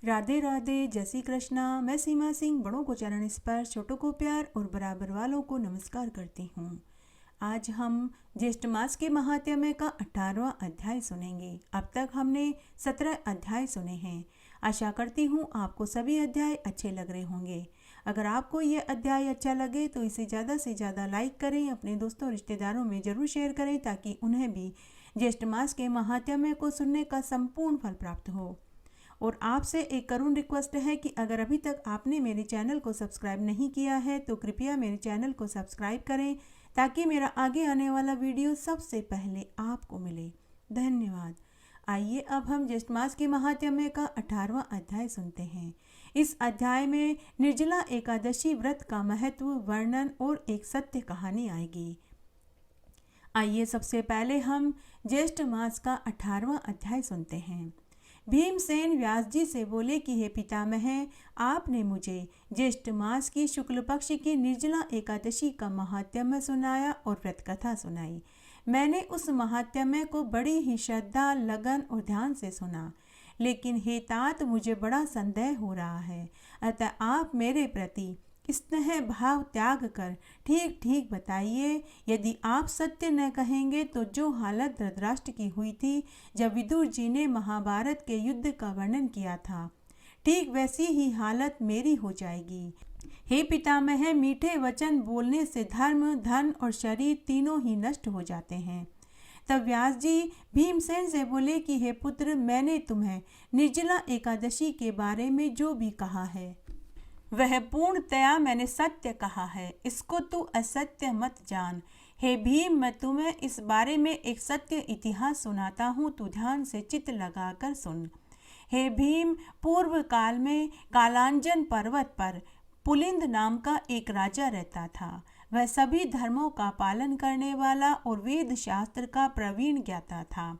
राधे राधे, जय श्री कृष्णा। मैं सीमा सिंह बड़ों को चरण स्पर्श, छोटों को प्यार और बराबर वालों को नमस्कार करती हूँ। आज हम ज्येष्ठ मास के महात्म्य का 18वां अध्याय सुनेंगे। अब तक हमने 17 अध्याय सुने हैं। आशा करती हूँ आपको सभी अध्याय अच्छे लग रहे होंगे। अगर आपको ये अध्याय अच्छा लगे तो इसे ज़्यादा से ज़्यादा लाइक करें, अपने दोस्तों और रिश्तेदारों में ज़रूर शेयर करें ताकि उन्हें भी ज्येष्ठ मास के महात्म्य को सुनने का संपूर्ण फल प्राप्त हो। और आपसे एक करुण रिक्वेस्ट है कि अगर अभी तक आपने मेरे चैनल को सब्सक्राइब नहीं किया है तो कृपया मेरे चैनल को सब्सक्राइब करें ताकि मेरा आगे आने वाला वीडियो सबसे पहले आपको मिले। धन्यवाद। आइए अब हम ज्येष्ठ मास के महात्म्य का 18वां अध्याय सुनते हैं। इस अध्याय में निर्जला एकादशी व्रत का महत्व, वर्णन और एक सत्य कहानी आएगी। आइए सबसे पहले हम ज्येष्ठ मास का 18वां अध्याय सुनते हैं। भीमसेन व्यास जी से बोले कि हे पितामह, आपने मुझे ज्येष्ठ मास की शुक्ल पक्ष की निर्जला एकादशी का महात्म्य सुनाया और व्रत कथा सुनाई। मैंने उस महात्म्य को बड़ी ही श्रद्धा, लगन और ध्यान से सुना। लेकिन हे तात, मुझे बड़ा संदेह हो रहा है, अतः आप मेरे प्रति स्नेह भाव त्याग कर ठीक ठीक बताइए। यदि आप सत्य न कहेंगे तो जो हालत धृतराष्ट्र की हुई थी जब विदुर जी ने महाभारत के युद्ध का वर्णन किया था, ठीक वैसी ही हालत मेरी हो जाएगी। हे पितामह, मीठे वचन बोलने से धर्म, धन और शरीर तीनों ही नष्ट हो जाते हैं। तब व्यास जी भीमसेन से बोले कि हे पुत्र, मैंने तुम्हें निर्जला एकादशी के बारे में जो भी कहा है वह पूर्णतया मैंने सत्य कहा है, इसको तू असत्य मत जान। हे भीम, मैं तुम्हें इस बारे में एक सत्य इतिहास सुनाता हूँ, तू ध्यान से चित्त लगाकर सुन। हे भीम, पूर्व काल में कालांजन पर्वत पर पुलिंद नाम का एक राजा रहता था। वह सभी धर्मों का पालन करने वाला और वेद शास्त्र का प्रवीण ज्ञाता था।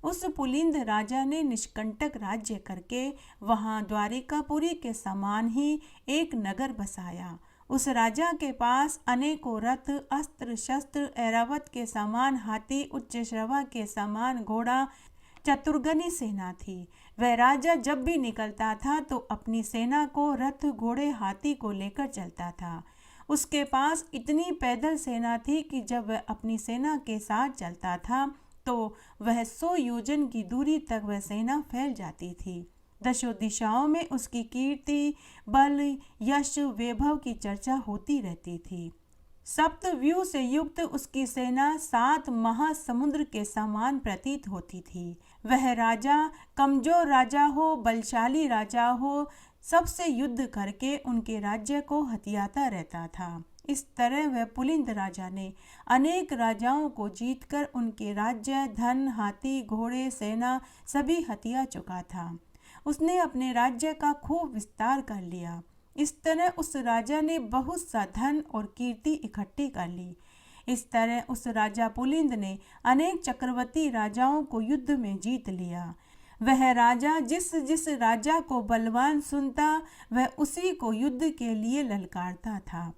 उस पुलिंद राजा ने निष्कंटक राज्य करके वहां द्वारिकापुरी के समान ही एक नगर बसाया। उस राजा के पास अनेकों रथ, अस्त्र शस्त्र, ऐरावत के समान हाथी, उच्च श्रवा के समान घोड़ा, चतुर्गनी सेना थी। वह राजा जब भी निकलता था तो अपनी सेना को रथ, घोड़े, हाथी को लेकर चलता था। उसके पास इतनी पैदल सेना थी कि जब वह अपनी सेना के साथ चलता था तो वह 100 योजन की दूरी तक वह सेना फैल जाती थी। दशों दिशाओं में उसकी कीर्ति, बल, यश, वैभव की चर्चा होती रहती थी। सप्त व्यू से युक्त उसकी सेना 7 महासमुद्र के समान प्रतीत होती थी। वह राजा कमजोर राजा हो, बलशाली राजा हो, सबसे युद्ध करके उनके राज्य को हथियाता रहता था। इस तरह वह पुलिंद राजा ने अनेक राजाओं को जीतकर उनके राज्य, धन, हाथी, घोड़े, सेना सभी हथिया चुका था। उसने अपने राज्य का खूब विस्तार कर लिया। इस तरह उस राजा ने बहुत सा धन और कीर्ति इकट्ठी कर ली। इस तरह उस राजा पुलिंद ने अनेक चक्रवर्ती राजाओं को युद्ध में जीत लिया। वह राजा जिस जिस राजा को बलवान सुनता वह उसी को युद्ध के लिए ललकारता था।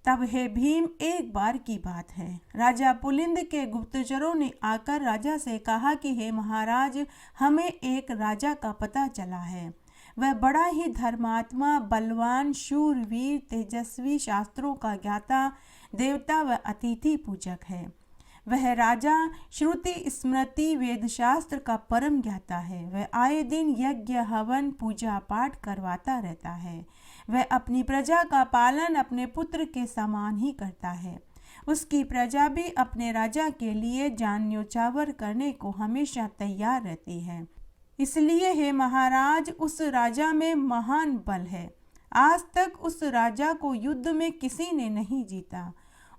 तब हे भीम, एक बार की बात है, राजा पुलिंद के गुप्तचरों ने आकर राजा से कहा कि हे महाराज, हमें एक राजा का पता चला है। वह बड़ा ही धर्मात्मा, बलवान, शूरवीर, तेजस्वी, शास्त्रों का ज्ञाता, देवता व अतिथि पूजक है। वह राजा श्रुति स्मृति वेद शास्त्र का परम ज्ञाता है। वह आए दिन यज्ञ, हवन, पूजा पाठ करवाता रहता है। वह अपनी प्रजा का पालन अपने पुत्र के समान ही करता है। उसकी प्रजा भी अपने राजा के लिए जान न्योछावर करने को हमेशा तैयार रहती है। इसलिए हे महाराज, उस राजा में महान बल है। आज तक उस राजा को युद्ध में किसी ने नहीं जीता।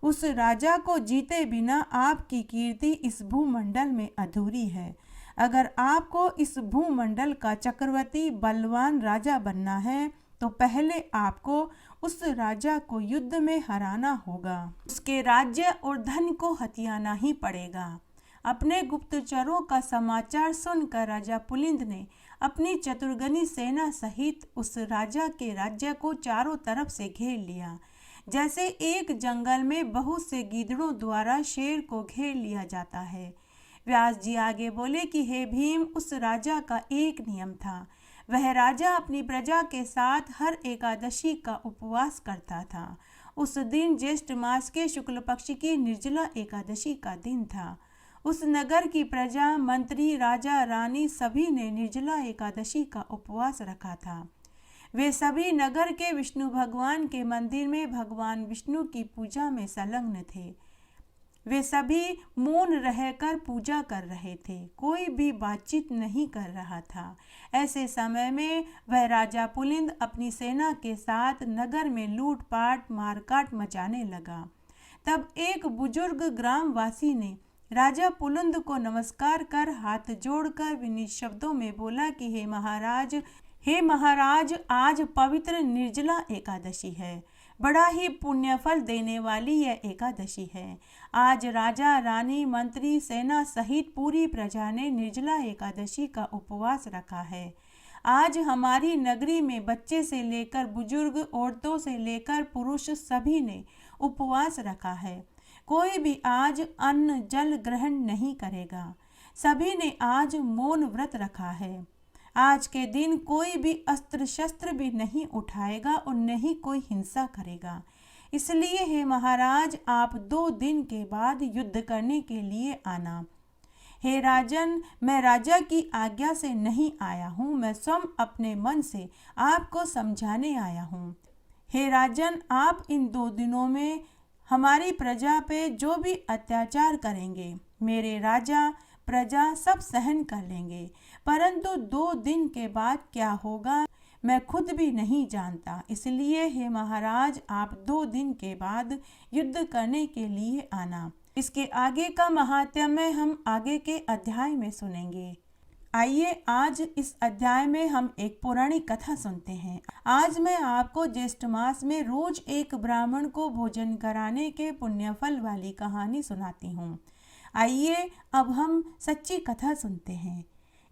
उस राजा को जीते बिना आपकी कीर्ति इस भूमंडल में अधूरी है। अगर आपको इस भूमंडल का चक्रवर्ती बलवान राजा बनना है तो पहले आपको उस राजा को युद्ध में हराना होगा। उसके राज्य और धन को हथियाना ही पड़ेगा। अपने गुप्तचरों का समाचार सुनकर राजा पुलिंद ने अपनी चतुर्गनी सेना सहित उस राजा के राज्य को चारों तरफ से घेर लिया। जैसे एक जंगल में बहुत से गीदड़ों द्वारा शेर को घेर लिया जाता है, व्यास जी आगे बोले कि हे भीम, उस राजा का एक नियम था। वह राजा अपनी प्रजा के साथ हर एकादशी का उपवास करता था। उस दिन ज्येष्ठ मास के शुक्ल पक्ष की निर्जला एकादशी का दिन था। उस नगर की प्रजा, मंत्री, राजा, रानी सभी ने निर्जला एकादशी का उपवास रखा था। वे सभी नगर के विष्णु भगवान के मंदिर में भगवान विष्णु की पूजा में संलग्न थे। वे सभी मौन रहकर पूजा कर रहे थे, कोई भी बातचीत नहीं कर रहा था। ऐसे समय में वह राजा पुलिंद अपनी सेना के साथ नगर में लूटपाट मारकाट मचाने लगा। तब एक बुजुर्ग ग्रामवासी ने राजा पुलिंद को नमस्कार कर हाथ जोड़कर विनीत शब्दों में बोला कि हे महाराज, आज पवित्र निर्जला एकादशी है। बड़ा ही पुण्य फल देने वाली यह एकादशी है। आज राजा, रानी, मंत्री, सेना सहित पूरी प्रजा ने निर्जला एकादशी का उपवास रखा है। आज हमारी नगरी में बच्चे से लेकर बुजुर्ग, औरतों से लेकर पुरुष सभी ने उपवास रखा है। कोई भी आज अन्न जल ग्रहण नहीं करेगा। सभी ने आज मौन व्रत रखा है। आज के दिन कोई भी अस्त्र शस्त्र भी नहीं उठाएगा और न ही कोई हिंसा करेगा। इसलिए हे महाराज, आप 2 दिन के बाद युद्ध करने के लिए आना। हे राजन, मैं राजा की आज्ञा से नहीं आया हूँ, मैं स्वयं अपने मन से आपको समझाने आया हूँ। हे राजन, आप इन 2 दिनों में हमारी प्रजा पे जो भी अत्याचार करेंगे, मेरे राजा प्रजा सब सहन कर लेंगे, परंतु 2 दिन के बाद क्या होगा मैं खुद भी नहीं जानता। इसलिए हे महाराज, आप 2 दिन के बाद युद्ध करने के लिए आना। इसके आगे का महात्म्य हम आगे के अध्याय में सुनेंगे। आइए आज इस अध्याय में हम एक पौराणिक कथा सुनते हैं। आज मैं आपको ज्येष्ठ मास में रोज एक ब्राह्मण को भोजन कराने के पुण्य फल वाली कहानी सुनाती हूँ। आइए अब हम सच्ची कथा सुनते हैं।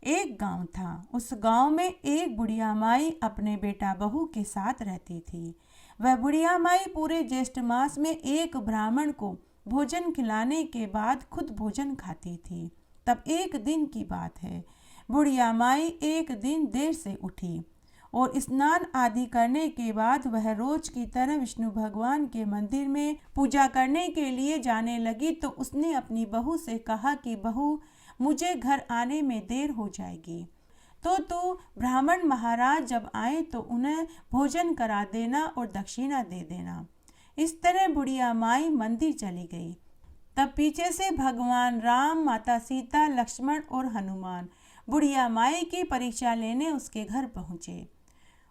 एक गांव था। उस गांव में एक बुढ़िया माई अपने बेटा बहू के साथ रहती थी। वह बुढ़िया माई पूरे ज्येष्ठ मास में एक ब्राह्मण को भोजन खिलाने के बाद खुद भोजन खाती थी। तब एक दिन की बात है, बुढ़िया माई एक दिन देर से उठी और स्नान आदि करने के बाद वह रोज की तरह विष्णु भगवान के मंदिर में पूजा करने के लिए जाने लगी। तो उसने अपनी बहू से कहा कि बहू, मुझे घर आने में देर हो जाएगी, तो तू ब्राह्मण महाराज जब आए तो उन्हें भोजन करा देना और दक्षिणा दे देना। इस तरह बुढ़िया माई मंदिर चली गई। तब पीछे से भगवान राम, माता सीता, लक्ष्मण और हनुमान बुढ़िया माई की परीक्षा लेने उसके घर पहुँचे।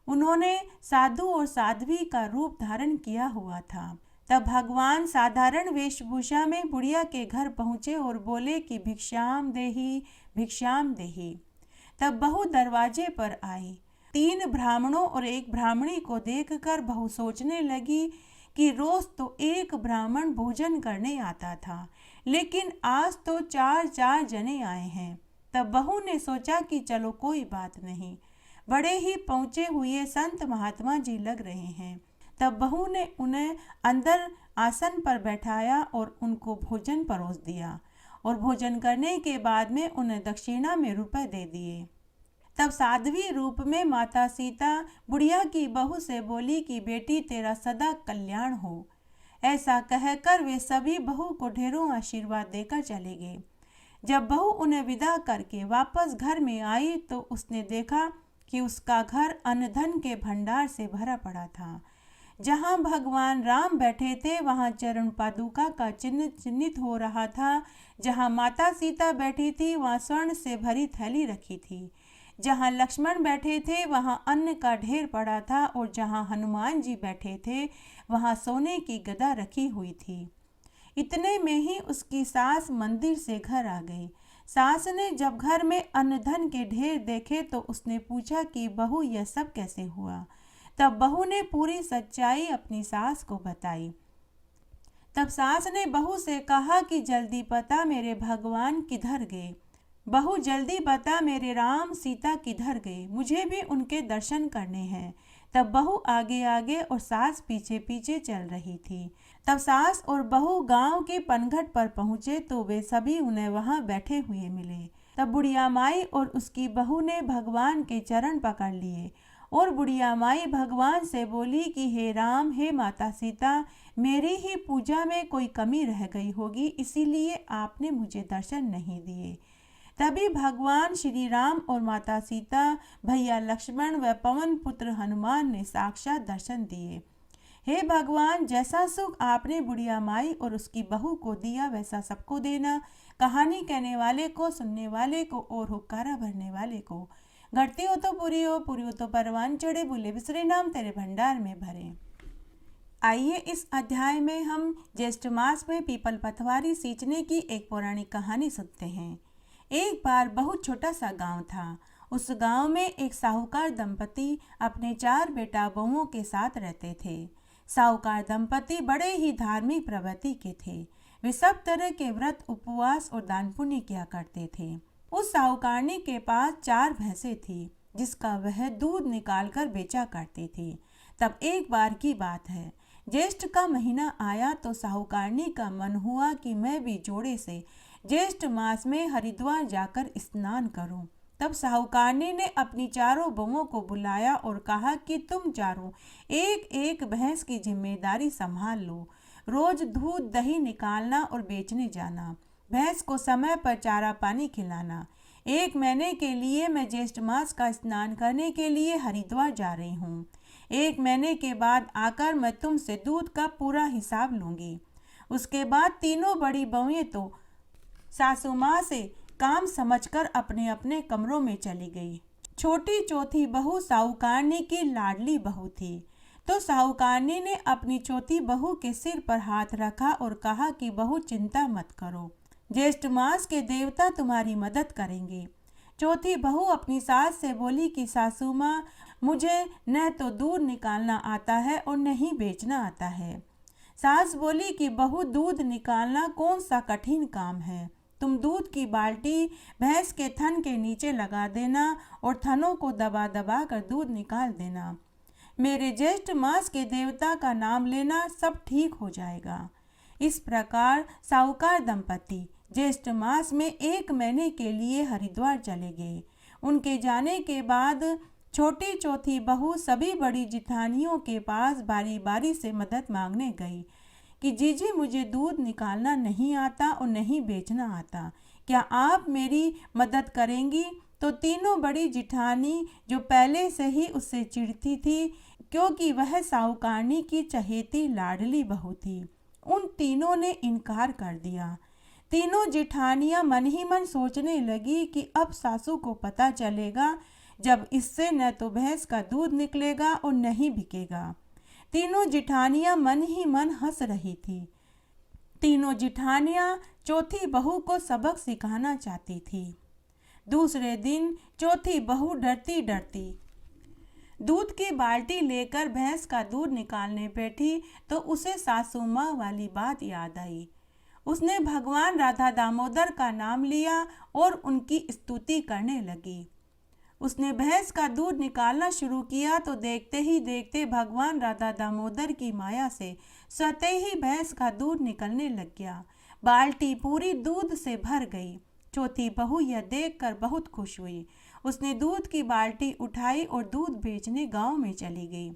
उन्होंने साधु और साध्वी का रूप धारण किया हुआ था। तब भगवान साधारण वेशभूषा में बुढ़िया के घर पहुँचे और बोले कि भिक्षाम देहि, भिक्षाम देहि। तब बहू दरवाजे पर आई। 3 ब्राह्मणों और 1 ब्राह्मणी को देखकर बहू सोचने लगी कि रोज तो एक ब्राह्मण भोजन करने आता था, लेकिन आज तो 4 जने आए हैं। तब बहू ने सोचा कि चलो कोई बात नहीं, बड़े ही पहुँचे हुए संत महात्मा जी लग रहे हैं। तब बहू ने उन्हें अंदर आसन पर बैठाया और उनको भोजन परोस दिया और भोजन करने के बाद में उन्हें दक्षिणा में रुपए दे दिए। तब साध्वी रूप में माता सीता बुढ़िया की बहू से बोली कि बेटी तेरा सदा कल्याण हो। ऐसा कहकर वे सभी बहू को ढेरों आशीर्वाद देकर चले गए। जब बहू उन्हें विदा करके वापस घर में आई तो उसने देखा कि उसका घर अन्न धन के भंडार से भरा पड़ा था। जहाँ भगवान राम बैठे थे वहाँ चरण पादुका का चिन्ह चिन्हित हो रहा था। जहाँ माता सीता बैठी थी वहाँ स्वर्ण से भरी थैली रखी थी। जहाँ लक्ष्मण बैठे थे वहाँ अन्न का ढेर पड़ा था और जहाँ हनुमान जी बैठे थे वहाँ सोने की गदा रखी हुई थी। इतने में ही उसकी सास मंदिर से घर आ गई। सास ने जब घर में अन्न धन के ढेर देखे तो उसने पूछा कि बहू यह सब कैसे हुआ। तब बहू ने पूरी सच्चाई अपनी सास को बताई। तब सास ने बहू से कहा कि जल्दी बता मेरे भगवान किधर गए। बहू जल्दी बता मेरे राम सीता किधर गए, मुझे भी उनके दर्शन करने हैं। तब बहू आगे आगे और सास पीछे पीछे चल रही थी। तब सास और बहू गांव के पनघट पर पहुंचे तो वे सभी उन्हें वहां बैठे हुए मिले। तब बुढ़िया माई और उसकी बहू ने भगवान के चरण पकड़ लिए और बुढ़िया माई भगवान से बोली कि हे राम, हे माता सीता, मेरी ही पूजा में कोई कमी रह गई होगी, इसीलिए आपने मुझे दर्शन नहीं दिए। तभी भगवान श्री राम और माता सीता, भैया लक्ष्मण व पवन पुत्र हनुमान ने साक्षात दर्शन दिए। हे भगवान, जैसा सुख आपने बुढ़िया माई और उसकी बहू को दिया वैसा सबको देना, कहानी कहने वाले को, सुनने वाले को और हुक्कारा भरने वाले को। घटती हो तो पूरी हो तो परवान चढ़े, भूले बिसरे नाम तेरे भंडार में भरे। आइए इस अध्याय में हम ज्येष्ठ मास में पीपल पतवारी सींचने की एक पौराणिक कहानी सुनते हैं। एक बार बहुत छोटा सा गांव था। उस गांव में एक साहूकार दंपति अपने 4 बेटा बहुओं के साथ रहते थे। साहूकार दंपति बड़े ही धार्मिक प्रवृत्ति के थे। वे सब तरह के व्रत, उपवास और दान पुण्य किया करते थे। उस साहूकारनी के पास 4 भैंसें थी, जिसका वह दूध निकालकर बेचा करती थी। तब एक बार की बात है, ज्येष्ठ का महीना आया तो साहूकारनी का मन हुआ कि मैं भी जोड़े से ज्येष्ठ मास में हरिद्वार जाकर स्नान करूं। तब साहूकारनी ने अपनी 4 बहुओं को बुलाया और कहा कि तुम चारों एक एक भैंस की जिम्मेदारी संभाल लो। रोज दूध दही निकालना और बेचने जाना। भैंस को समय पर चारा पानी खिलाना। 1 महीने के लिए मैं ज्येष्ठ मास का स्नान करने के लिए हरिद्वार जा रही हूँ। 1 महीने के बाद आकर मैं तुमसे दूध का पूरा हिसाब लूँगी। उसके बाद तीनों बड़ी बहुएं तो सासू माँ से काम समझकर अपने अपने कमरों में चली गई। छोटी चौथी बहू साहूकारनी की लाडली बहू थी, तो साहूकारनी ने अपनी चौथी बहू के सिर पर हाथ रखा और कहा कि बहू चिंता मत करो, ज्येष्ठ मास के देवता तुम्हारी मदद करेंगे। चौथी बहू अपनी सास से बोली कि सासू माँ, मुझे न तो दूध निकालना आता है और न ही बेचना आता है। सास बोली कि बहू, दूध निकालना कौन सा कठिन काम है। तुम दूध की बाल्टी भैंस के थन के नीचे लगा देना और थनों को दबा दबा कर दूध निकाल देना। मेरे ज्येष्ठ मास के देवता का नाम लेना, सब ठीक हो जाएगा। इस प्रकार साहूकार दंपति ज्येष्ठ मास में 1 महीने के लिए हरिद्वार चले गए। उनके जाने के बाद छोटी चौथी बहू सभी बड़ी जिठानियों के पास बारी बारी से मदद मांगने गई कि जीजी, मुझे दूध निकालना नहीं आता और नहीं बेचना आता, क्या आप मेरी मदद करेंगी। तो तीनों बड़ी जिठानी, जो पहले से ही उससे चिढ़ती थी क्योंकि वह साहूकारनी की चहेती लाडली बहू थी, उन तीनों ने इनकार कर दिया। तीनों जिठानियां मन ही मन सोचने लगी कि अब सासू को पता चलेगा, जब इससे न तो भैंस का दूध निकलेगा और न ही बिकेगा। तीनों जिठानियां मन ही मन हंस रही थी। तीनों जिठानियां चौथी बहू को सबक सिखाना चाहती थी। दूसरे दिन चौथी बहू डरती डरती दूध की बाल्टी लेकर भैंस का दूध निकालने बैठी तो उसे सासू माँ वाली बात याद आई। उसने भगवान राधा दामोदर का नाम लिया और उनकी स्तुति करने लगी। उसने भैंस का दूध निकालना शुरू किया तो देखते ही देखते भगवान राधा दामोदर की माया से स्वतः ही भैंस का दूध निकलने लग गया। बाल्टी पूरी दूध से भर गई। चौथी बहू यह देखकर बहुत खुश हुई। उसने दूध की बाल्टी उठाई और दूध बेचने गांव में चली गई।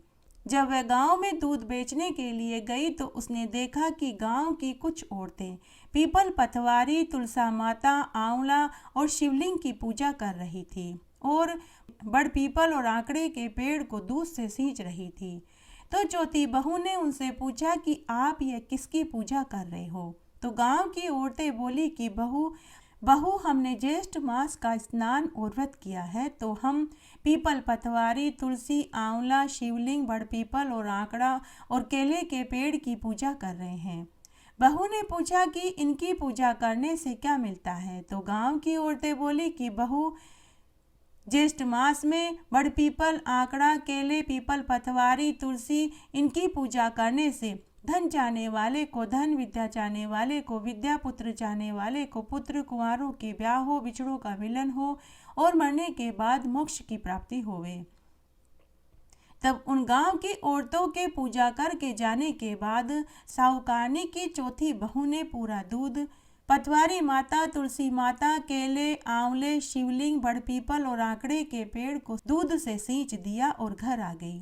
जब वह गांव में दूध बेचने के लिए गई तो उसने देखा कि गांव की कुछ औरतें पीपल पतवारी, तुलसा माता, आंवला और शिवलिंग की पूजा कर रही थी और बड़ पीपल और आंकड़े के पेड़ को दूध से सींच रही थी। तो चौथी बहू ने उनसे पूछा कि आप यह किसकी पूजा कर रहे हो। तो गांव की औरतें बोली कि बहू हमने ज्येष्ठ मास का स्नान और व्रत किया है तो हम पीपल पतवारी, तुलसी, आंवला, शिवलिंग, बड़ पीपल और आंकड़ा और केले के पेड़ की पूजा कर रहे हैं। बहू ने पूछा कि इनकी पूजा करने से क्या मिलता है। तो गांव की औरतें बोली कि बहू, ज्येष्ठ मास में बड़ पीपल, आंकड़ा, केले, पीपल पतवारी, तुलसी, इनकी पूजा करने से धन चाहने वाले को धन, विद्या चाहने वाले को विद्या, पुत्र चाहने वाले को पुत्र, कुंवारों के ब्याह हो, बिछड़ों का मिलन हो और मरने के बाद मोक्ष की प्राप्ति होवे। तब उन गांव की औरतों के पूजा करके जाने के बाद साहूकारनी की चौथी बहू ने पूरा दूध पटवारी माता, तुलसी माता, केले, आंवले, शिवलिंग, बड़पीपल और आंकड़े के पेड़ को दूध से सींच दिया और घर आ गई।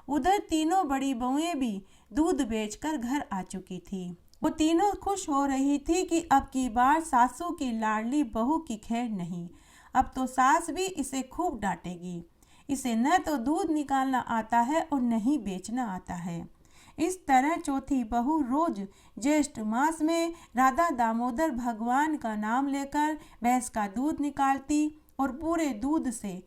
उधर तीनों बड़ी बहुएं भी दूध बेचकर घर आ चुकी थी। वो तीनों खुश हो रही थी कि अब की बार सासू की लाडली बहू की खैर नहीं। अब तो सास भी इसे खूब डांटेगी। इसे न तो दूध निकालना आता है और न ही बेचना आता है। इस तरह चौथी बहू रोज ज्येष्ठ मास में राधा दामोदर भगवान का नाम लेकर भैंस का दूध निकालती और पूरे दूध से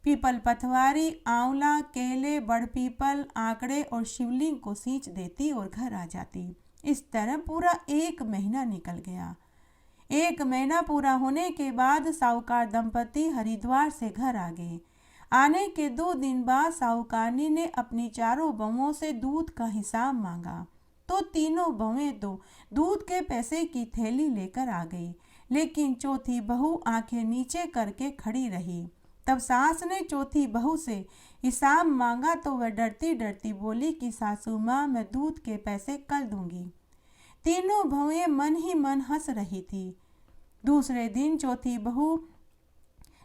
पीपल, पथवारी, आंवला, केले, बड़पीपल, आंकड़े और शिवलिंग को सींच देती और घर आ जाती। इस तरह पूरा 1 महीना निकल गया। 1 महीना पूरा होने के बाद साहूकार दंपति हरिद्वार से घर आ गए। आने के 2 दिन बाद साहूकारनी ने अपनी चारों बहुओं से दूध का हिसाब मांगा तो तीनों बहुएं तो दूध के पैसे की थैली लेकर आ गई, लेकिन चौथी बहू आंखें नीचे करके खड़ी रही। तब सास ने चौथी बहू से हिसाब मांगा तो वह डरती डरती बोली कि सासू माँ, मैं दूध के पैसे कल दूंगी। तीनों बहुएं मन ही मन हंस रही थी। दूसरे दिन चौथी बहू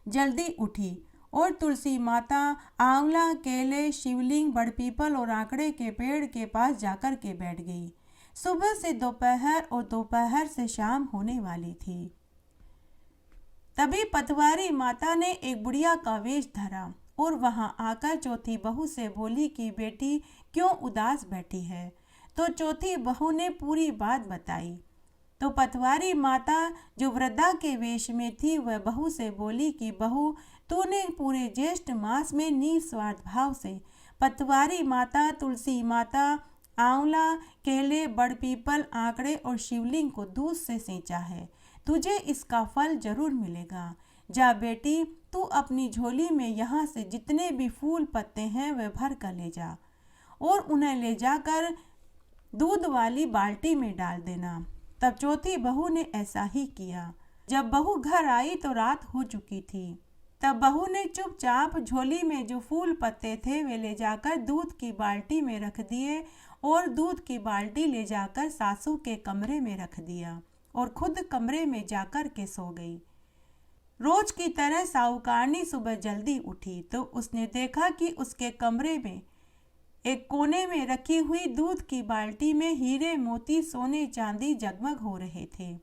जल्दी उठी और तुलसी माता, आंवला, केले, शिवलिंग, बड़पीपल और आंकड़े के पेड़ के पास जाकर के बैठ गई। सुबह से दोपहर और दोपहर से शाम होने वाली थी। तभी पटवारी माता ने एक बुढ़िया का वेश धरा और वहां आकर चौथी बहू से बोली कि बेटी क्यों उदास बैठी है। तो चौथी बहू ने पूरी बात बताई। तो पटवारी माता जो वृद्धा के वेश में थी वह बहू से बोली कि बहू, तूने पूरे ज्येष्ठ मास में निस्वार्थ भाव से पटवारी माता, तुलसी माता, आंवला, केले, बड़पीपल, आंकड़े और शिवलिंग को दूध से सींचा है। तुझे इसका फल जरूर मिलेगा। जा बेटी, तू अपनी झोली में यहाँ से जितने भी फूल पत्ते हैं वह भर कर ले जा और उन्हें ले जाकर दूध वाली बाल्टी में डाल देना। तब चौथी बहू ने ऐसा ही किया। जब बहू घर आई तो रात हो चुकी थी। तब बहू ने चुपचाप झोली में जो फूल पत्ते थे वे ले जाकर दूध की बाल्टी में रख दिए और दूध की बाल्टी ले जाकर सासू के कमरे में रख दिया और खुद कमरे में जाकर के सो गई। रोज की तरह साहूकारनी सुबह जल्दी उठी तो उसने देखा कि उसके कमरे में एक कोने में रखी हुई दूध की बाल्टी में हीरे, मोती, सोने, चांदी जगमग हो रहे थे।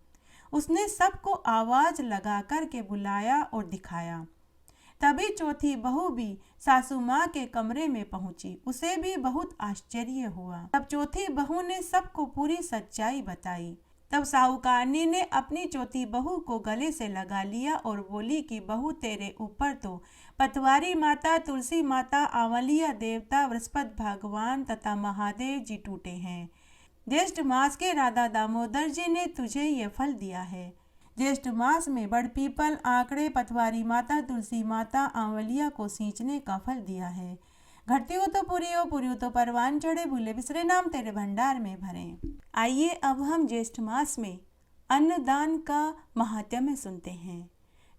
उसने सबको आवाज लगा कर के बुलाया और दिखाया। तभी चौथी बहू भी सासू माँ के कमरे में पहुंची। उसे भी बहुत आश्चर्य हुआ। तब चौथी बहू ने सबको पूरी सच्चाई बताई। तब साहूकारनी ने अपनी चौथी बहू को गले से लगा लिया और बोली कि बहू, तेरे ऊपर तो पटवारी माता, तुलसी माता, आंवलिया देवता, बृहस्पति भगवान तथा महादेव जी टूटे हैं। ज्येष्ठ मास के राधा दामोदर जी ने तुझे ये फल दिया है। ज्येष्ठ मास में बड़पीपल, आंकड़े, पटवारी माता, तुलसी माता, आंवलिया को सींचने का फल दिया है। घटती हो तो पूरी हो तो परवान चढ़े, भूले बिसरे नाम तेरे भंडार में भरे। आइए अब हम ज्येष्ठ मास में अन्नदान का महात्म्य सुनते हैं।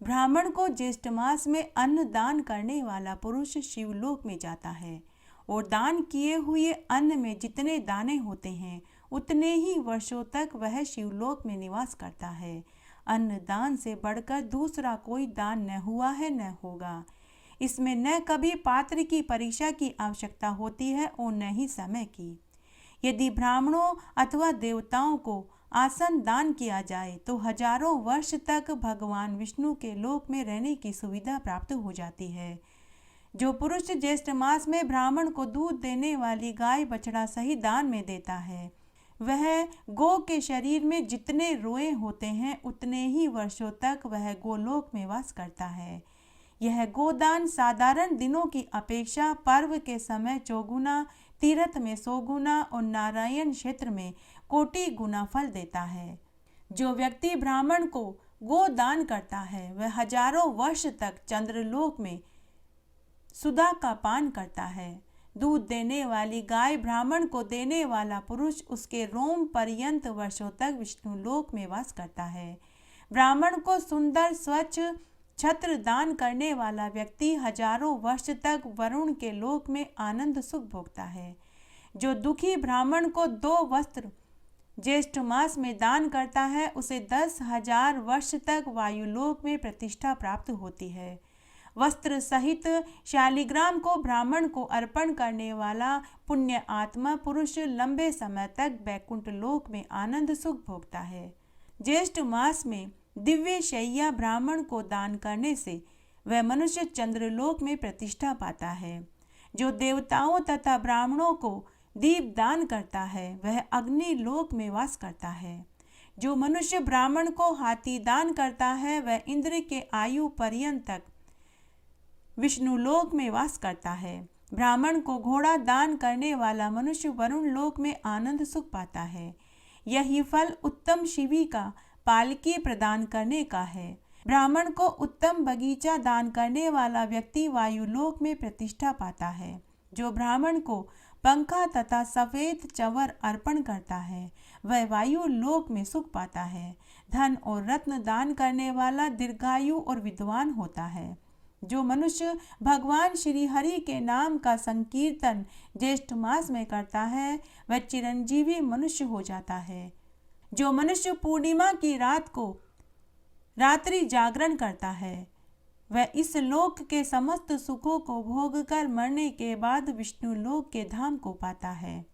ब्राह्मण को ज्येष्ठ मास में अन्न दान करने वाला पुरुष शिवलोक में जाता है और दान किए हुए अन्न में जितने दाने होते हैं उतने ही वर्षों तक वह शिवलोक में निवास करता है। अन्न दान से बढ़कर दूसरा कोई दान न हुआ है न होगा। इसमें न कभी पात्र की परीक्षा की आवश्यकता होती है और न ही समय की। यदि ब्राह्मणों अथवा देवताओं को आसन दान किया जाए तो हजारों वर्ष तक भगवान विष्णु के लोक में रहने की सुविधा प्राप्त हो जाती है। जो पुरुष ज्येष्ठ मास में ब्राह्मण को दूध देने वाली गाय बछड़ा सही दान में देता है वह गौ के शरीर में जितने रोए होते हैं उतने ही वर्षों तक वह गोलोक में वास करता है। यह गोदान साधारण दिनों की अपेक्षा पर्व के समय 4 गुना, तीर्थ में 100 गुना और नारायण क्षेत्र में कोटि गुना फल देता है। जो व्यक्ति ब्राह्मण को गोदान करता है वह हजारों वर्ष तक चंद्रलोक में सुधा का पान करता है। दूध देने वाली गाय ब्राह्मण को देने वाला पुरुष उसके रोम पर्यंत वर्षों तक विष्णु लोक में वास करता है। ब्राह्मण को सुंदर, स्वच्छ, छत्र दान करने वाला व्यक्ति हजारों वर्ष तक वरुण के लोक में आनंद सुख भोगता है। जो दुखी ब्राह्मण को 2 वस्त्र ज्येष्ठ मास में दान करता है उसे 10,000 वर्ष तक वायुलोक में प्रतिष्ठा प्राप्त होती है। वस्त्र सहित शालिग्राम को ब्राह्मण को अर्पण करने वाला पुण्य आत्मा पुरुष लंबे समय तक बैकुंठ लोक में आनंद सुख भोगता है। ज्येष्ठ मास में दिव्य शैया ब्राह्मण को दान करने से वह मनुष्य चंद्रलोक में प्रतिष्ठा पाता है। जो देवताओं तथा ब्राह्मणों को दीप दान करता है वह अग्नि लोक में वास करता है। जो मनुष्य ब्राह्मण को हाथी दान करता है वह इंद्र के आयु पर्यंत तक विष्णु लोक में वास करता है। ब्राह्मण को घोड़ा दान करने वाला मनुष्य वरुण लोक में आनंद सुख पाता है। यही फल उत्तम शिवी का पालकी प्रदान करने का है। ब्राह्मण को उत्तम बगीचा दान करने वाला व्यक्ति वायुलोक में प्रतिष्ठा पाता है। जो ब्राह्मण को पंखा तथा सफेद चंवर अर्पण करता है वह वायु लोक में सुख पाता है। धन और रत्न दान करने वाला दीर्घायु और विद्वान होता है। जो मनुष्य भगवान श्री हरि के नाम का संकीर्तन ज्येष्ठ मास में करता है वह चिरंजीवी मनुष्य हो जाता है। जो मनुष्य पूर्णिमा की रात को रात्रि जागरण करता है वह इस लोक के समस्त सुखों को भोग कर मरने के बाद विष्णु लोक के धाम को पाता है।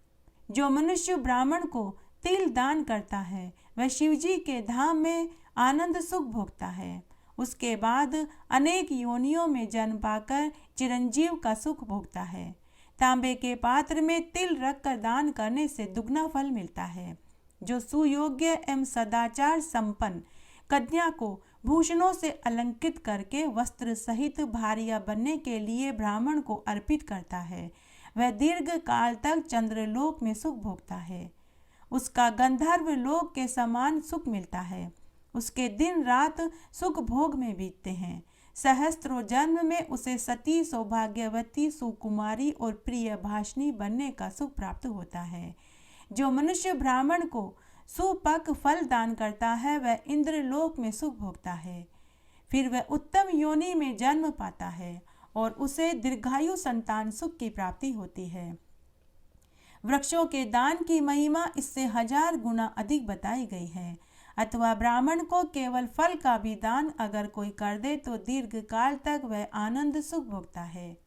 जो मनुष्य ब्राह्मण को तिल दान करता है वह शिवजी के धाम में आनंद सुख भोगता है। उसके बाद अनेक योनियों में जन्म पाकर चिरंजीव का सुख भोगता है। तांबे के पात्र में तिल रखकर दान करने से दुगना फल मिलता है। जो सुयोग्य एवं सदाचार संपन्न कन्या को भूषणों से अलंकृत करके वस्त्र सहित भार्या बनने के लिए ब्राह्मण को अर्पित करता है वह दीर्घ काल तक चंद्रलोक में सुख भोगता है। उसका गंधर्व लोक के समान सुख मिलता है। उसके दिन रात सुख भोग में बीतते हैं। सहस्त्रों जन्म में उसे सती, सौभाग्यवती, सुकुमारी और प्रिय भाषणी बनने का सुख प्राप्त होता है। जो मनुष्य ब्राह्मण को सुपक फल दान करता है वह इंद्रलोक में सुख भोगता है। फिर वह उत्तम योनि में जन्म पाता है और उसे दीर्घायु संतान सुख की प्राप्ति होती है। वृक्षों के दान की महिमा इससे 1000 गुना अधिक बताई गई है। अथवा ब्राह्मण को केवल फल का भी दान अगर कोई कर दे तो दीर्घ काल तक वह आनंद सुख भोगता है।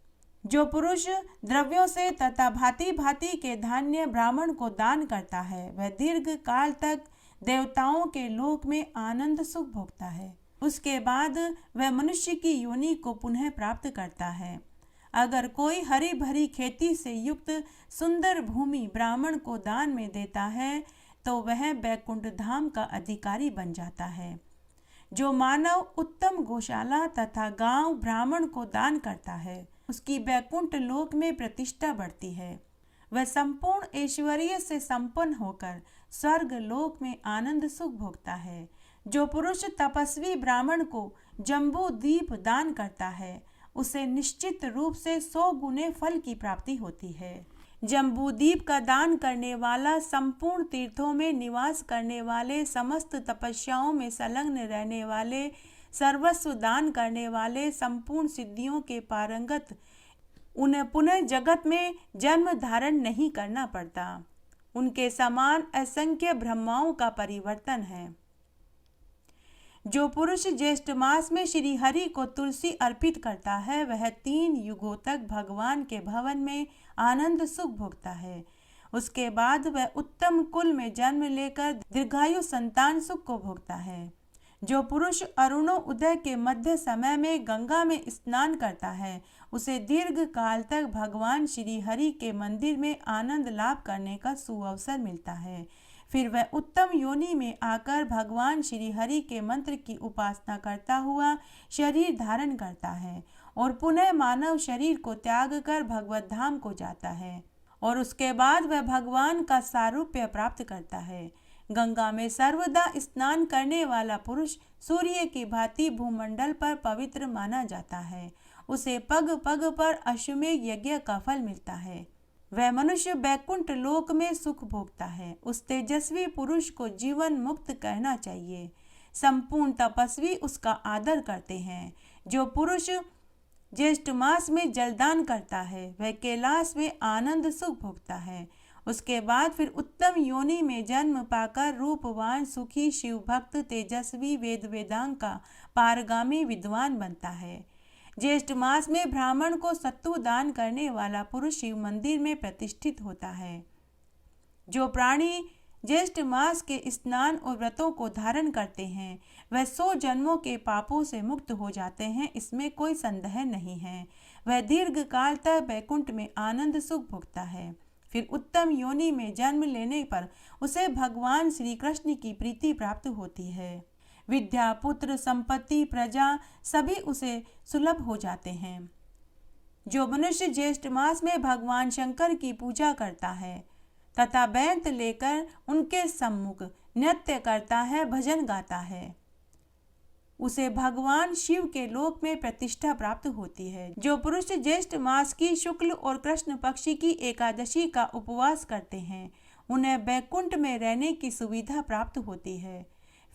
जो पुरुष द्रव्यों से तथा भांति भांति के धान्य ब्राह्मण को दान करता है वह दीर्घ काल तक देवताओं के लोक में आनंद सुख भोगता है। उसके बाद वह मनुष्य की योनि को पुनः प्राप्त करता है। अगर कोई हरी भरी खेती से युक्त सुंदर भूमि ब्राह्मण को दान में देता है तो वह बैकुंठ धाम का अधिकारी बन जाता है। जो मानव उत्तम गौशाला तथा गांव ब्राह्मण को दान करता है उसकी बैकुंठ लोक में प्रतिष्ठा बढ़ती है। वह संपूर्ण ऐश्वर्य से संपन्न होकर स्वर्ग लोक में आनंद सुख भोगता है। जो पुरुष तपस्वी ब्राह्मण को जम्बू दीप दान करता है उसे निश्चित रूप से 100 गुने फल की प्राप्ति होती है। जम्बूदीप का दान करने वाला संपूर्ण तीर्थों में निवास करने वाले, समस्त तपस्याओं में संलग्न रहने वाले, सर्वस्व दान करने वाले, संपूर्ण सिद्धियों के पारंगत, उन्हें पुनः जगत में जन्म धारण नहीं करना पड़ता। उनके समान असंख्य ब्रह्माओं का परिवर्तन है। जो पुरुष ज्येष्ठ मास में श्री हरि को तुलसी अर्पित करता है वह 3 युगों तक भगवान के भवन में आनंद सुख भोगता है। उसके बाद वह उत्तम कुल में जन्म लेकर दीर्घायु संतान सुख को भोगता है। जो पुरुष अरुणो उदय के मध्य समय में गंगा में स्नान करता है उसे दीर्घ काल तक भगवान श्री हरि के मंदिर में आनंद लाभ करने का सुअवसर मिलता है। फिर वह उत्तम योनि में आकर भगवान श्री हरि के मंत्र की उपासना करता हुआ शरीर धारण करता है और पुनः मानव शरीर को त्याग कर भगवत धाम को जाता है और उसके बाद वह भगवान का सारूप्य प्राप्त करता है। गंगा में सर्वदा स्नान करने वाला पुरुष सूर्य की भांति भूमंडल पर पवित्र माना जाता है। उसे पग पग पर अश्वमेध यज्ञ का फल मिलता है। वह मनुष्य बैकुंठ लोक में सुख भोगता है। उस तेजस्वी पुरुष को जीवन मुक्त कहना चाहिए। संपूर्ण तपस्वी उसका आदर करते हैं। जो पुरुष ज्येष्ठ मास में जलदान करता है वह कैलाश में आनंद सुख भोगता है। उसके बाद फिर उत्तम योनि में जन्म पाकर रूपवान सुखी शिव भक्त तेजस्वी वेद वेदांग का पारगामी विद्वान बनता है। ज्येष्ठ मास में ब्राह्मण को सत्तू दान करने वाला पुरुष शिव मंदिर में प्रतिष्ठित होता है। जो प्राणी ज्येष्ठ मास के स्नान और व्रतों को धारण करते हैं वह 100 जन्मों के पापों से मुक्त हो जाते हैं, इसमें कोई संदेह नहीं है। वह दीर्घ काल तक वैकुंठ में आनंद सुख भोगता है। फिर उत्तम योनि में जन्म लेने पर उसे भगवान श्री कृष्ण की प्रीति प्राप्त होती है। विद्या, पुत्र, संपत्ति, प्रजा सभी उसे सुलभ हो जाते हैं। जो मनुष्य ज्येष्ठ मास में भगवान शंकर की पूजा करता है तथा बैंत लेकर उनके सम्मुख नृत्य करता है, भजन गाता है, उसे भगवान शिव के लोक में प्रतिष्ठा प्राप्त होती है। जो पुरुष ज्येष्ठ मास की शुक्ल और कृष्ण पक्षी की एकादशी का उपवास करते हैं उन्हें वैकुंठ में रहने की सुविधा प्राप्त होती है।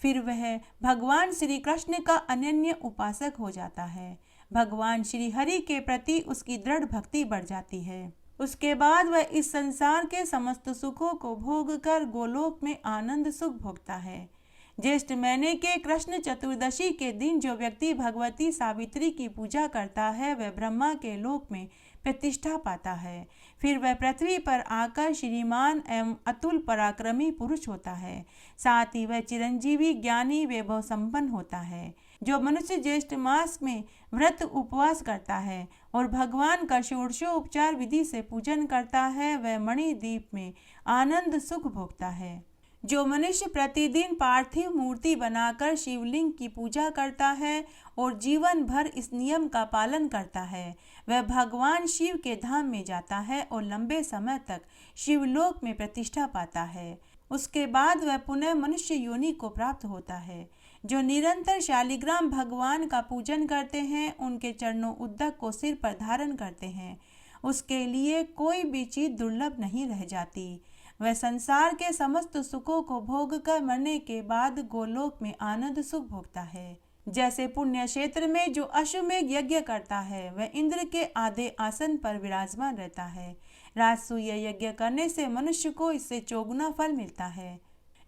फिर वह भगवान श्री कृष्ण का अनन्य उपासक हो जाता है। भगवान श्री हरि के प्रति उसकी दृढ़ भक्ति बढ़ जाती है। उसके बाद वह इस संसार के समस्त सुखों को भोग कर गोलोक में आनंद सुख भोगता है। ज्येष्ठ महीने के कृष्ण चतुर्दशी के दिन जो व्यक्ति भगवती सावित्री की पूजा करता है वह ब्रह्मा के लोक में प्रतिष्ठा पाता है। फिर वह पृथ्वी पर आकर श्रीमान एवं अतुल पराक्रमी पुरुष होता है। साथ ही वह चिरंजीवी, ज्ञानी, वैभव संपन्न होता है। जो मनुष्य ज्येष्ठ मास में व्रत उपवास करता है और भगवान का षोडशोपचार विधि से पूजन करता है वह मणिद्वीप में आनंद सुख भोगता है। जो मनुष्य प्रतिदिन पार्थिव मूर्ति बनाकर शिवलिंग की पूजा करता है और जीवन भर इस नियम का पालन करता है वह भगवान शिव के धाम में जाता है और लंबे समय तक शिवलोक में प्रतिष्ठा पाता है। उसके बाद वह पुनः मनुष्य योनि को प्राप्त होता है। जो निरंतर शालिग्राम भगवान का पूजन करते हैं, उनके चरणों उद्दक को सिर पर धारण करते हैं, उसके लिए कोई भी चीज दुर्लभ नहीं रह जाती। वह संसार के समस्त सुखों को भोग कर मरने के बाद गोलोक में आनंद सुख भोगता है। जैसे पुण्य क्षेत्र में जो अश्वमेघ यज्ञ करता है वह इंद्र के आधे आसन पर विराजमान रहता है। राजसूय यज्ञ करने से मनुष्य को इससे चौगुना फल मिलता है।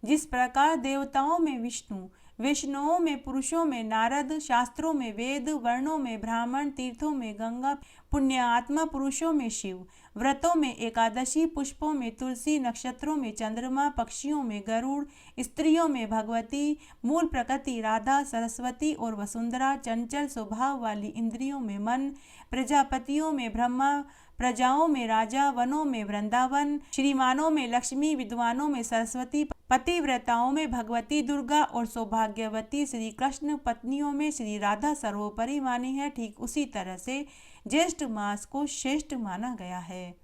जिस प्रकार देवताओं में विष्णु, वैष्णवों में पुरुषों में नारद, शास्त्रों में वेद, वर्णों में ब्राह्मण, तीर्थों में गंगा, पुण्य आत्मा पुरुषों में शिव, व्रतों में एकादशी, पुष्पों में तुलसी, नक्षत्रों में चंद्रमा, पक्षियों में गरुड़, स्त्रियों में भगवती, मूल प्रकृति राधा, सरस्वती और वसुंधरा, चंचल स्वभाव वाली इंद्रियों में मन, प्रजापतियों में ब्रह्मा, प्रजाओं में राजा, वनों में वृंदावन, श्रीमानों में लक्ष्मी, विद्वानों में सरस्वती, पतिव्रताओं में भगवती दुर्गा और सौभाग्यवती श्री कृष्ण पत्नियों में श्री राधा सर्वोपरि मानी है। ठीक उसी तरह से ज्येष्ठ मास को श्रेष्ठ माना गया है।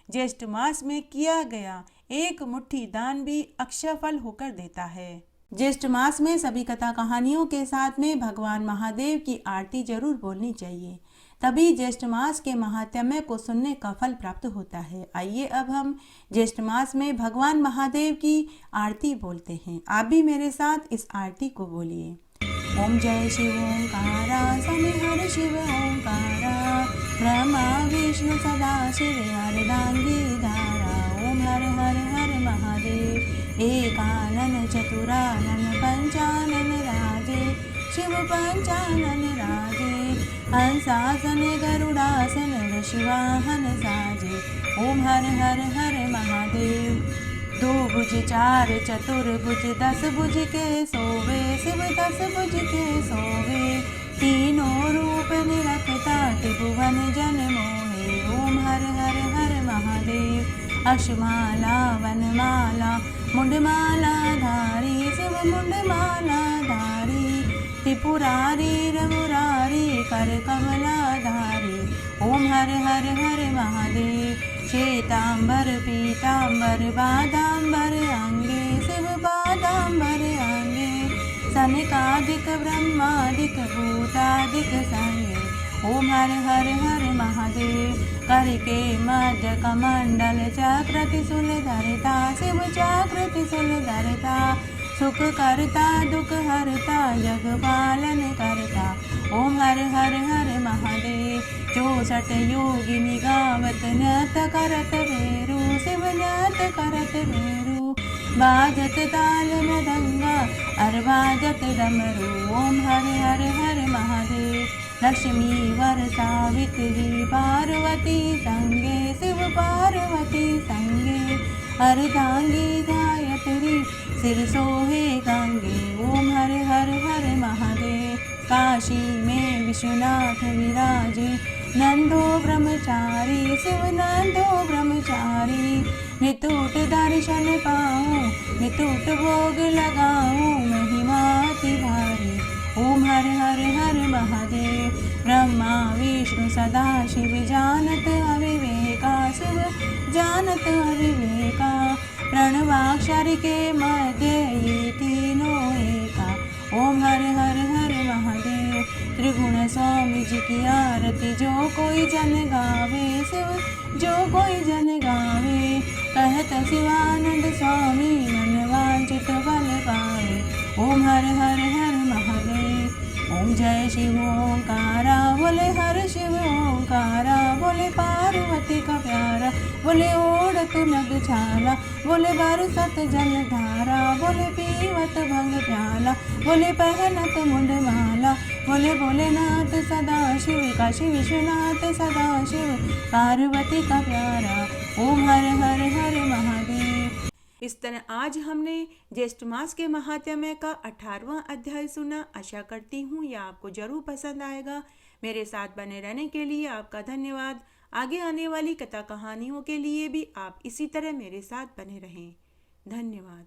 ज्येष्ठ मास में किया गया एक मुट्ठी दान भी अक्षय फल होकर देता है। ज्येष्ठ मास में सभी कथा कहानियों के साथ में भगवान महादेव की आरती जरूर बोलनी चाहिए, तभी ज्येष्ठ मास के महात्म्य को सुनने का फल प्राप्त होता है। आइए अब हम ज्येष्ठ मास में भगवान महादेव की आरती बोलते हैं। आप भी मेरे साथ इस आरती को बोलिए। ओम जय शिव ओंकारा, सनिहर शिव ओंकारा, ब्रह्मा विष्णु सदा शिव अर्धांगी धारा। ओम हर हर हर महादेव, एकानन चतुरानन पंचानन राजे, शिव पंचानन राजे, हंसासन गरुड़ासन ऋषिवाहन साजे। ओम हर हर हर महादेव। 2 भुज 4 चतुर्भुज 10 भुज के सोवे, शिव 10 भुज के सोवे, तीनों रूप निरखता त्रिभुवन जन मोहे। ओम हर हर हर महादेव। अक्षमाला वनमाला मुंडमाला धारी, शिव मुंडमाला धारी, त्रिपुरारी रघुरारी कर कमलाधारी। ओम हर हर हर महादेव। श्वेतांबर पीतांबर बादांबर अंगे, शिव बादांबर अंगे, सनकादिक ब्रह्मादिक भूतादिक संगे। ओम हर हर हर महादेव। करके मध्य कमंडल चक्र त्रिशूल धरता, शिव चक्र त्रिशूल धरता, सुख करता दुख हरता जग पालन करता। ओम हर हर हर महादेव। 64 योगिनी गावत नृत्य करत भेरू शिव नृत्य करत भेरू। बाजत ताल मृदंगा अर बाजत डमरू। ओम हर हर हर महादेव। लक्ष्मी वर सावित्री पार्वती संगे शिव पार्वती संगे। अर्धांगी गायत्री सिर सोहे गंगे। ओम हर हर हर महादेव। काशी में विश्वनाथ विराजे नंदो ब्रह्मचारी शिव नंदो ब्रह्मचारी। नितूट दर्शन पाऊं नितूट भोग लगाऊं महिमा अति भारी। ओम हर हर हर महादेव। ब्रह्मा विष्णु सदा शिव जानत अविवेका शिव जानत अविवेका। प्रणवाक्षर के मध्य ये तीनों एका। ओम हर हर हर महादेव। त्रिगुण स्वामी जी की आरती जो कोई जन गावे शिव जो कोई जन गावे। कहत शिवानंद स्वामी मन वांछित फल पावे। ओम हर हर हर महादेव। ओम जय शिव ओंकारा बोले हर शिव ओंकारा। बोले पार्वती का प्यारा बोले ओढ़त नग छाला। बोले बरसत जल धारा बोले पीवत भंग प्याला। बोले पहनत मुंड माला बोले भोलेनाथ सदा शिव काशी विश्वनाथ सदा शिव पार्वती का प्यारा। ओम हर हर हर महादेव। इस तरह आज हमने ज्येष्ठ मास के महात्म्य का 18वां अध्याय सुना। आशा करती हूँ यह आपको जरूर पसंद आएगा। मेरे साथ बने रहने के लिए आपका धन्यवाद। आगे आने वाली कथा कहानियों के लिए भी आप इसी तरह मेरे साथ बने रहें। धन्यवाद।